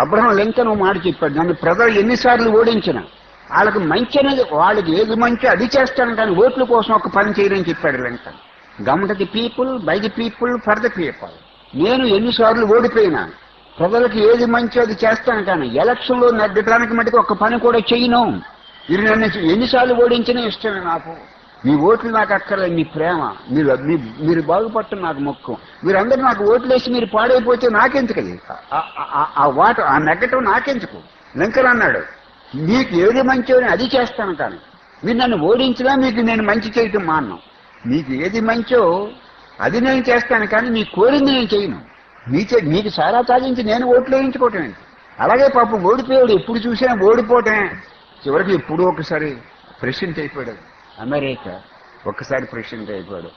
Abraham Lincoln ఓ మాట చెప్పాడు, నన్ను ప్రజలు ఎన్నిసార్లు ఓడించిన వాళ్ళకి మంచి అనేది వాళ్ళకి ఏది మంచి అది చేస్తాను కానీ ఓట్ల కోసం ఒక పని చేయని చెప్పాడు లింకన్. గమ్ to the people, by the people, for the people. నేను ఎన్నిసార్లు ఓడిపోయినా ప్రజలకు ఏది మంచి అది చేస్తాను కానీ ఎలక్షన్లో నెగ్గడానికి మటుకు ఒక పని కూడా చేయను. మీరు నన్ను ఎన్నిసార్లు ఓడించినా ఇష్టమే నాకు. మీ ఓట్లు నాకు అక్కర్లేదు, మీ ప్రేమ, మీరు బాగుపట్టడం నాకు మొక్కు. మీరందరూ నాకు ఓట్లేసి మీరు పాడైపోతే నాకెందుకది, ఆ నెగటివ్ నాకెందుకు. లింకన్ అన్నాడు, మీకు ఏది మంచో అది చేస్తాను కానీ మీరు నన్ను ఓడించినా మీకు నేను మంచి చేయటం మాన్నాం. మీకు ఏది మంచో అది నేను చేస్తాను కానీ మీ కోరింది నేను చేయను. మీకు సారా తాగించి నేను ఓట్లు వేయించుకోవటం ఏంటి. అలాగే పాపం ఓడిపోయాడు, ఎప్పుడు చూసినా ఓడిపోవటమే. చివరికి ఎప్పుడూ ఒకసారి ప్రెసిడెంట్ అయిపోయాడు, అమెరికా ఒక్కసారి ప్రెసిడెంట్ అయిపోయాడు.